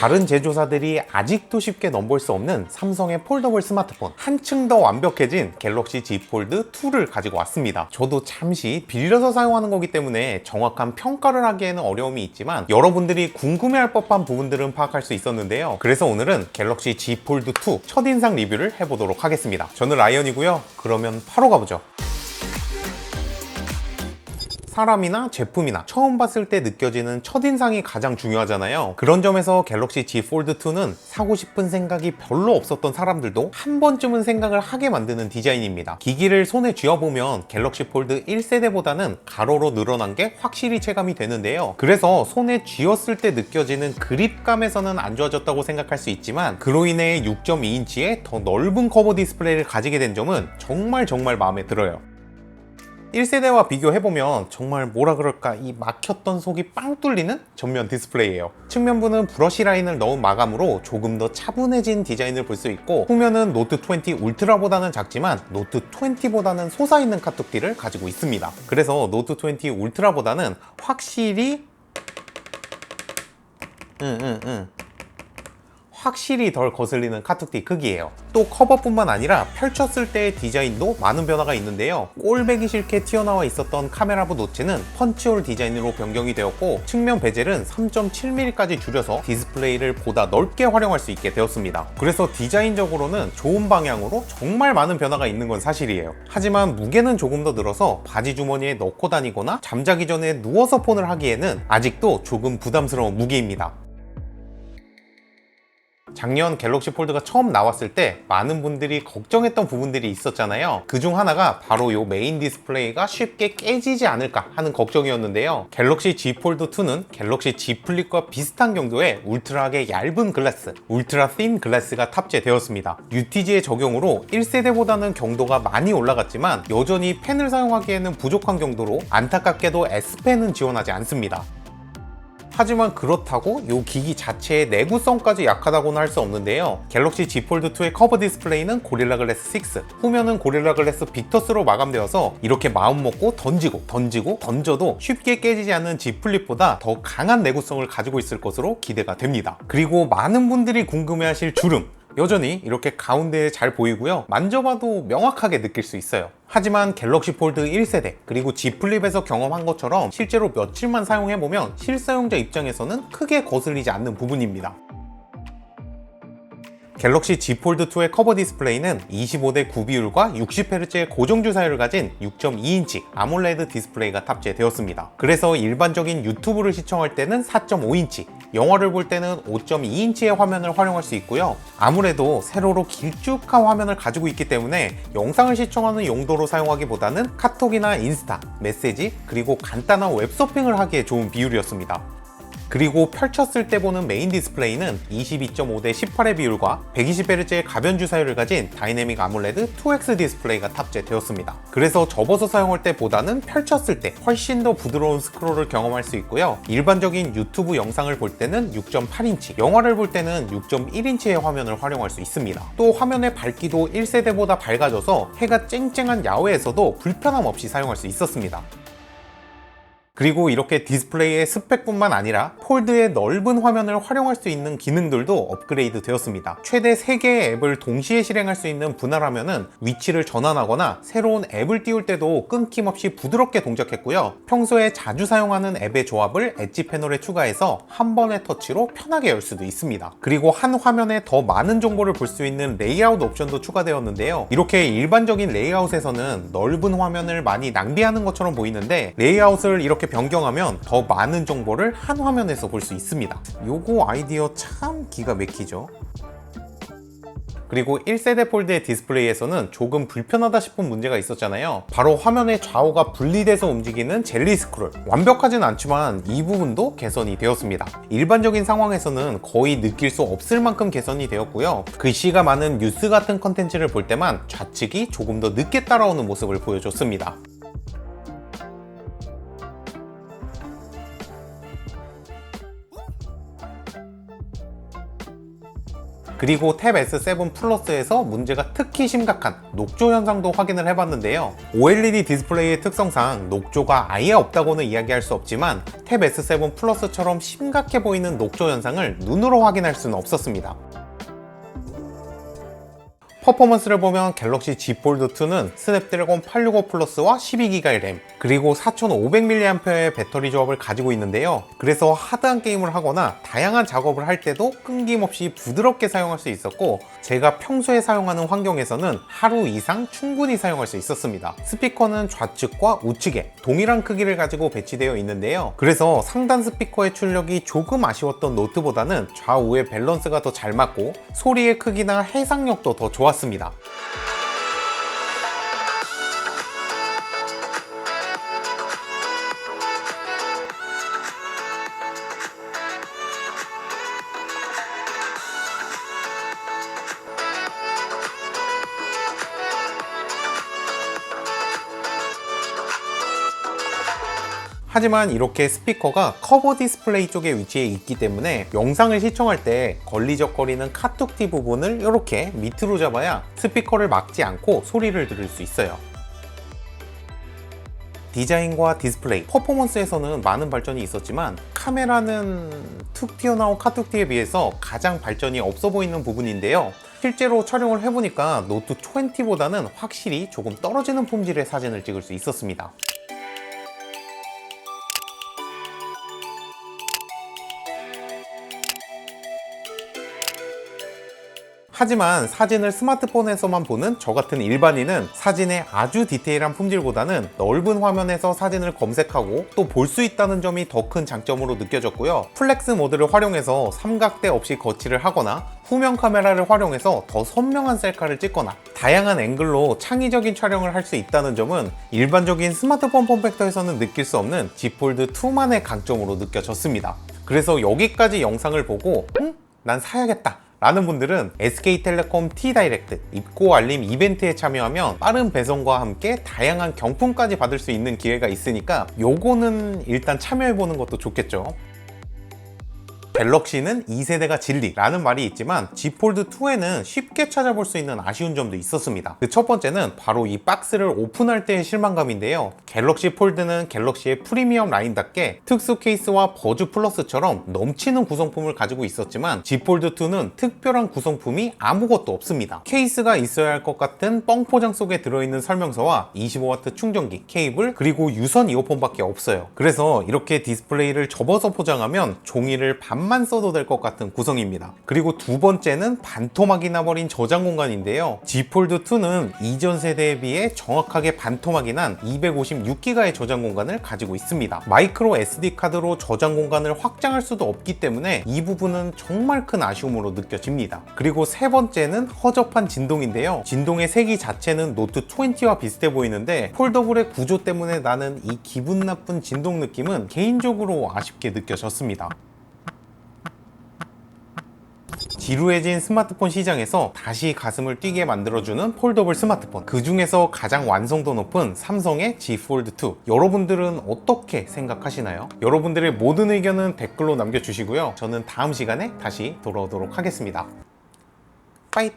다른 제조사들이 아직도 쉽게 넘볼 수 없는 삼성의 폴더블 스마트폰, 한층 더 완벽해진 갤럭시 Z 폴드 2를 가지고 왔습니다. 저도 잠시 빌려서 사용하는 거기 때문에 정확한 평가를 하기에는 어려움이 있지만 여러분들이 궁금해할 법한 부분들은 파악할 수 있었는데요. 그래서 오늘은 갤럭시 Z 폴드 2 첫인상 리뷰를 해보도록 하겠습니다. 저는 라이언이고요. 그러면 바로 가보죠. 사람이나 제품이나 처음 봤을 때 느껴지는 첫인상이 가장 중요하잖아요. 그런 점에서 갤럭시 Z 폴드2는 사고 싶은 생각이 별로 없었던 사람들도 한 번쯤은 생각을 하게 만드는 디자인입니다. 기기를 손에 쥐어보면 갤럭시 폴드 1세대보다는 가로로 늘어난 게 확실히 체감이 되는데요. 그래서 손에 쥐었을 때 느껴지는 그립감에서는 안 좋아졌다고 생각할 수 있지만 그로 인해 6.2인치의 더 넓은 커버 디스플레이를 가지게 된 점은 정말 마음에 들어요. 1세대와 비교해보면 정말 뭐라 그럴까, 이 막혔던 속이 빵 뚫리는 전면 디스플레이예요. 측면부는 브러쉬 라인을 넣은 마감으로 조금 더 차분해진 디자인을 볼 수 있고, 후면은 노트 20 울트라보다는 작지만 노트 20보다는 솟아있는 카툭띠를 가지고 있습니다. 그래서 노트 20 울트라보다는 확실히 확실히 덜 거슬리는 카툭띠 크기예요. 또 커버뿐만 아니라 펼쳤을 때의 디자인도 많은 변화가 있는데요. 꼴배기 싫게 튀어나와 있었던 카메라부 노치는 펀치홀 디자인으로 변경이 되었고, 측면 베젤은 3.7mm까지 줄여서 디스플레이를 보다 넓게 활용할 수 있게 되었습니다. 그래서 디자인적으로는 좋은 방향으로 정말 많은 변화가 있는 건 사실이에요. 하지만 무게는 조금 더 늘어서 바지 주머니에 넣고 다니거나 잠자기 전에 누워서 폰을 하기에는 아직도 조금 부담스러운 무게입니다. 작년 갤럭시 폴드가 처음 나왔을 때 많은 분들이 걱정했던 부분들이 있었잖아요. 그중 하나가 바로 이 메인 디스플레이가 쉽게 깨지지 않을까 하는 걱정이었는데요. 갤럭시 Z 폴드 2는 갤럭시 Z 플립과 비슷한 경도의 울트라하게 얇은 글라스, 울트라 씬 글라스가 탑재되었습니다. UTG의 적용으로 1세대보다는 경도가 많이 올라갔지만 여전히 펜을 사용하기에는 부족한 경도로 안타깝게도 S펜은 지원하지 않습니다. 하지만 그렇다고 이 기기 자체의 내구성까지 약하다고는 할 수 없는데요. 갤럭시 Z 폴드 2의 커버 디스플레이는 고릴라 글래스 6, 후면은 고릴라 글래스 빅터스로 마감되어서 이렇게 마음먹고 던져도 쉽게 깨지지 않는 Z 플립보다 더 강한 내구성을 가지고 있을 것으로 기대가 됩니다. 그리고 많은 분들이 궁금해하실 주름, 여전히 이렇게 가운데에 잘 보이고요. 만져봐도 명확하게 느낄 수 있어요. 하지만 갤럭시 폴드 1세대 그리고 Z 플립에서 경험한 것처럼 실제로 며칠만 사용해보면 실사용자 입장에서는 크게 거슬리지 않는 부분입니다. 갤럭시 Z 폴드 2의 커버 디스플레이는 25대 9 비율과 60Hz의 고정 주사율을 가진 6.2인치 아몰레드 디스플레이가 탑재되었습니다. 그래서 일반적인 유튜브를 시청할 때는 4.5인치, 영화를 볼 때는 5.2인치의 화면을 활용할 수 있고요. 아무래도 세로로 길쭉한 화면을 가지고 있기 때문에 영상을 시청하는 용도로 사용하기보다는 카톡이나 인스타, 메시지, 그리고 간단한 웹서핑을 하기에 좋은 비율이었습니다. 그리고 펼쳤을 때 보는 메인 디스플레이는 22.5대 18의 비율과 120Hz의 가변 주사율을 가진 다이내믹 아몰레드 2X 디스플레이가 탑재되었습니다. 그래서 접어서 사용할 때보다는 펼쳤을 때 훨씬 더 부드러운 스크롤을 경험할 수 있고요. 일반적인 유튜브 영상을 볼 때는 6.8인치, 영화를 볼 때는 6.1인치의 화면을 활용할 수 있습니다. 또 화면의 밝기도 1세대보다 밝아져서 해가 쨍쨍한 야외에서도 불편함 없이 사용할 수 있었습니다. 그리고 이렇게 디스플레이의 스펙뿐만 아니라 폴드의 넓은 화면을 활용할 수 있는 기능들도 업그레이드 되었습니다. 최대 3개의 앱을 동시에 실행할 수 있는 분할 화면은 위치를 전환하거나 새로운 앱을 띄울 때도 끊김없이 부드럽게 동작했고요. 평소에 자주 사용하는 앱의 조합을 엣지 패널에 추가해서 한 번의 터치로 편하게 열 수도 있습니다. 그리고 한 화면에 더 많은 정보를 볼 수 있는 레이아웃 옵션도 추가되었는데요. 이렇게 일반적인 레이아웃에서는 넓은 화면을 많이 낭비하는 것처럼 보이는데, 레이아웃을 이렇게 변경하면 더 많은 정보를 한 화면에서 볼 수 있습니다. 요거 아이디어 참 기가 막히죠. 그리고 1세대 폴드의 디스플레이에서는 조금 불편하다 싶은 문제가 있었잖아요. 바로 화면의 좌우가 분리돼서 움직이는 젤리 스크롤. 완벽하진 않지만 이 부분도 개선이 되었습니다. 일반적인 상황에서는 거의 느낄 수 없을 만큼 개선이 되었고요. 글씨가 많은 뉴스 같은 컨텐츠를 볼 때만 좌측이 조금 더 늦게 따라오는 모습을 보여줬습니다. 그리고 탭 S7 플러스에서 문제가 특히 심각한 녹조 현상도 확인을 해봤는데요. OLED 디스플레이의 특성상 녹조가 아예 없다고는 이야기할 수 없지만 탭 S7 플러스처럼 심각해 보이는 녹조 현상을 눈으로 확인할 수는 없었습니다. 퍼포먼스를 보면 갤럭시 Z 폴드2는 스냅드래곤 865 플러스와 12기가의 램, 그리고 4500mAh의 배터리 조합을 가지고 있는데요. 그래서 하드한 게임을 하거나 다양한 작업을 할 때도 끊김없이 부드럽게 사용할 수 있었고, 제가 평소에 사용하는 환경에서는 하루 이상 충분히 사용할 수 있었습니다. 스피커는 좌측과 우측에 동일한 크기를 가지고 배치되어 있는데요. 그래서 상단 스피커의 출력이 조금 아쉬웠던 노트보다는 좌우의 밸런스가 더 잘 맞고 소리의 크기나 해상력도 더 좋았습니다. 하지만 이렇게 스피커가 커버 디스플레이 쪽에 위치해 있기 때문에 영상을 시청할 때 걸리적거리는 카툭티 부분을 이렇게 밑으로 잡아야 스피커를 막지 않고 소리를 들을 수 있어요. 디자인과 디스플레이, 퍼포먼스에서는 많은 발전이 있었지만 카메라는 툭 튀어나온 카툭티에 비해서 가장 발전이 없어 보이는 부분인데요. 실제로 촬영을 해보니까 노트 20보다는 확실히 조금 떨어지는 품질의 사진을 찍을 수 있었습니다. 하지만 사진을 스마트폰에서만 보는 저 같은 일반인은 사진의 아주 디테일한 품질보다는 넓은 화면에서 사진을 검색하고 또 볼 수 있다는 점이 더 큰 장점으로 느껴졌고요. 플렉스 모드를 활용해서 삼각대 없이 거치를 하거나 후면 카메라를 활용해서 더 선명한 셀카를 찍거나 다양한 앵글로 창의적인 촬영을 할 수 있다는 점은 일반적인 스마트폰 폼팩터에서는 느낄 수 없는 Z 폴드2만의 강점으로 느껴졌습니다. 그래서 여기까지 영상을 보고 난 사야겠다 라는 분들은 SK텔레콤 T-다이렉트 입고 알림 이벤트에 참여하면 빠른 배송과 함께 다양한 경품까지 받을 수 있는 기회가 있으니까 요거는 일단 참여해보는 것도 좋겠죠. 갤럭시는 2세대가 진리라는 말이 있지만 Z 폴드2에는 쉽게 찾아볼 수 있는 아쉬운 점도 있었습니다. 그 첫 번째는 바로 이 박스를 오픈할 때의 실망감인데요. 갤럭시 폴드는 갤럭시의 프리미엄 라인답게 특수 케이스와 버즈 플러스처럼 넘치는 구성품을 가지고 있었지만 Z 폴드2는 특별한 구성품이 아무것도 없습니다. 케이스가 있어야 할 것 같은 뻥 포장 속에 들어있는 설명서와 25W 충전기, 케이블, 그리고 유선 이어폰밖에 없어요. 그래서 이렇게 디스플레이를 접어서 포장하면 종이를 반만 써도 될 것 같은 구성입니다. 그리고 두 번째는 반토막이 나버린 저장 공간인데요. Z 폴드2는 이전 세대에 비해 정확하게 반토막이 난 256기가의 저장 공간을 가지고 있습니다. 마이크로 SD 카드로 저장 공간을 확장할 수도 없기 때문에 이 부분은 정말 큰 아쉬움으로 느껴집니다. 그리고 세 번째는 허접한 진동인데요. 진동의 세기 자체는 노트 20와 비슷해 보이는데 폴더블의 구조 때문에 나는 이 기분 나쁜 진동 느낌은 개인적으로 아쉽게 느껴졌습니다. 지루해진 스마트폰 시장에서 다시 가슴을 뛰게 만들어주는 폴더블 스마트폰, 그 중에서 가장 완성도 높은 삼성의 Z 폴드2, 여러분들은 어떻게 생각하시나요? 여러분들의 모든 의견은 댓글로 남겨주시고요. 저는 다음 시간에 다시 돌아오도록 하겠습니다. 빠이!